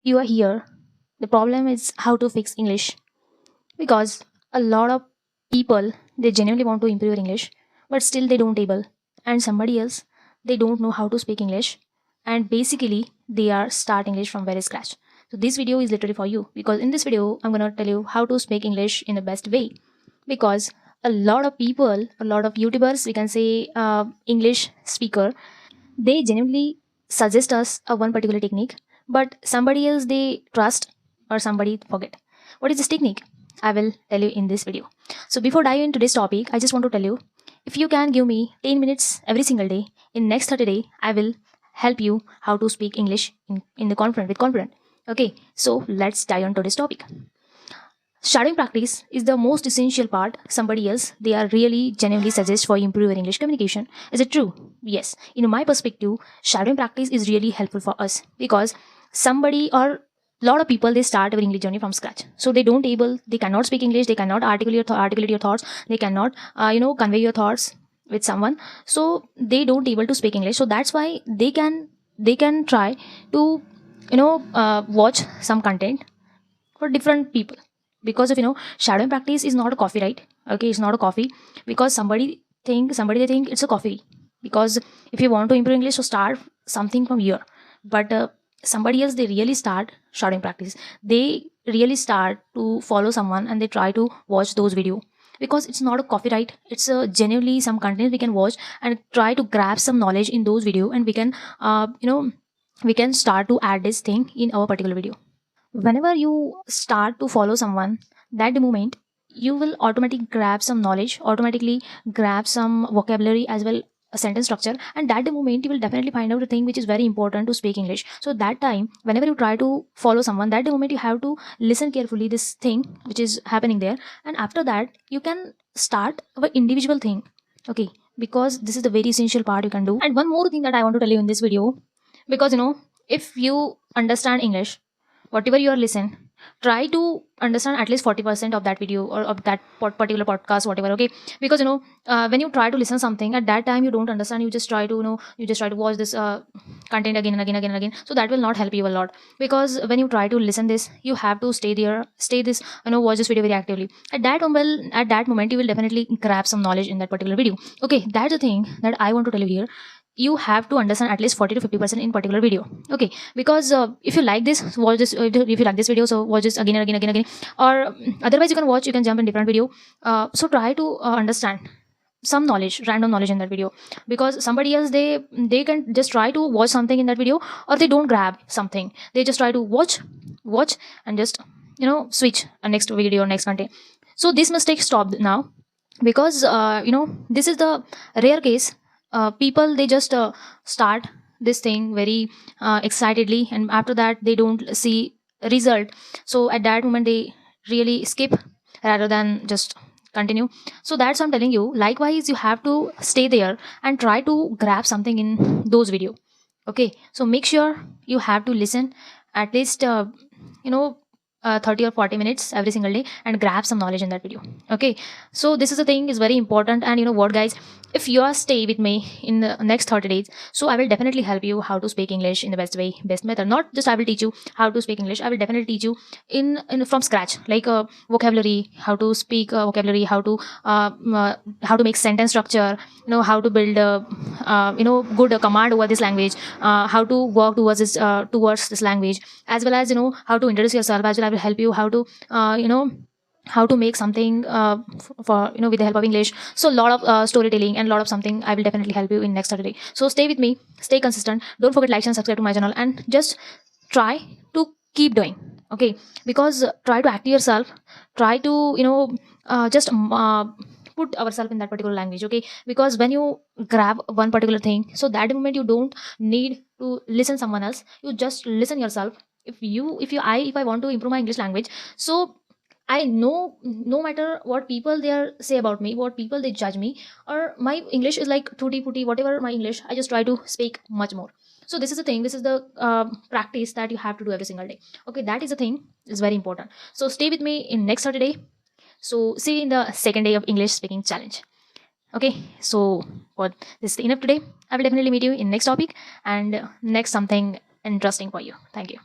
you are here, the problem is how to fix English. Because a lot of people, they genuinely want to improve English, but still they don't able. And somebody else, they don't know how to speak English, and basically they are start English from very scratch. So this video is literally for you, because in this video I'm gonna tell you how to speak English in the best way. Because a lot of people, a lot of YouTubers, we can say English speaker, they genuinely suggest us a one particular technique, but somebody else they trust or somebody forget. What is this technique? I will tell you in this video. So before diving into this topic, I just want to tell you, if you can give me 10 minutes every single day, in next 30 days, I will help you how to speak English in the confident with confidence. Okay, so let's dive into this topic. Shadowing practice is the most essential part. Somebody else, they are really genuinely suggest for improving English communication. Is it true? Yes. In my perspective, shadowing practice is really helpful for us, because somebody or lot of people, they start their English journey from scratch. So they cannot speak English, they cannot articulate your thoughts, they cannot convey your thoughts with someone. So they don't able to speak English. So that's why they can try to watch some content for different people, because of shadowing practice is not a coffee, right? Okay, it's not a coffee, because somebody they think it's a coffee. Because if you want to improve English, so start something from here. But somebody else, they really start shadowing practice, they really start to follow someone and they try to watch those video, because it's not a coffee, right? It's genuinely some content we can watch and try to grab some knowledge in those video, and we can start to add this thing in our particular video. Whenever you start to follow someone, that the moment you will automatically grab some knowledge, automatically grab some vocabulary as well, a sentence structure, and that the moment you will definitely find out a thing which is very important to speak English. So that time, whenever you try to follow someone, that the moment you have to listen carefully this thing which is happening there, and after that you can start our individual thing. Okay, because this is the very essential part you can do. And one more thing that I want to tell you in this video, because if you understand English, whatever you are listen, try to understand at least 40% of that video or of that particular podcast, whatever. Okay, because when you try to listen something, at that time you don't understand, you just try to watch this content again and again, again and again. So that will not help you a lot, because when you try to listen this, you have to stay this, watch this video very actively. At that moment you will definitely grab some knowledge in that particular video. Okay, that's the thing that I want to tell you here. You have to understand at least 40 to 50% in particular video. Okay, because if you like this, watch this. If you like this video, so watch this again and again, again and again. Or otherwise you can jump in different video. So try to understand some knowledge, random knowledge in that video, because somebody else, they can just try to watch something in that video, or they don't grab something, they just try to watch and just switch a next video, next content. So this mistake stopped now, because this is the rare case. People, they just start this thing very excitedly, and after that they don't see a result. So at that moment they really skip rather than just continue. So that's what I'm telling you. Likewise, you have to stay there and try to grab something in those video. Okay, so make sure you have to listen at least you know 30 or 40 minutes every single day and grab some knowledge in that video. Okay, so this is the thing is very important. And you know what, guys, if you are stay with me in the next 30 days, so I will definitely help you how to speak English in the best way, best method. Not just I will teach you how to speak English, I will definitely teach you in from scratch, like vocabulary, how to speak vocabulary, how to make sentence structure, how to build good command over this language, how to work towards this language, as well as how to introduce yourself. As well, I will help you how to make something for with the help of English. So a lot of storytelling and a lot of something I will definitely help you in next Saturday. So stay with me, stay consistent, don't forget like and subscribe to my channel, and just try to keep doing. Okay, because try to active yourself, try to just put ourselves in that particular language. Okay, because when you grab one particular thing, so that moment you don't need to listen someone else, you just listen yourself. If I want to improve my English language, so I know no matter what people say about me, what people they judge me, or my English is like tutti putti, whatever my English, I just try to speak much more. So this is the thing, this is the practice that you have to do every single day. Okay, that is the thing, is very important. So stay with me in next Saturday. So see you in the second day of English speaking challenge. Okay, so for this is enough today. I will definitely meet you in next topic and next something interesting for you. Thank you.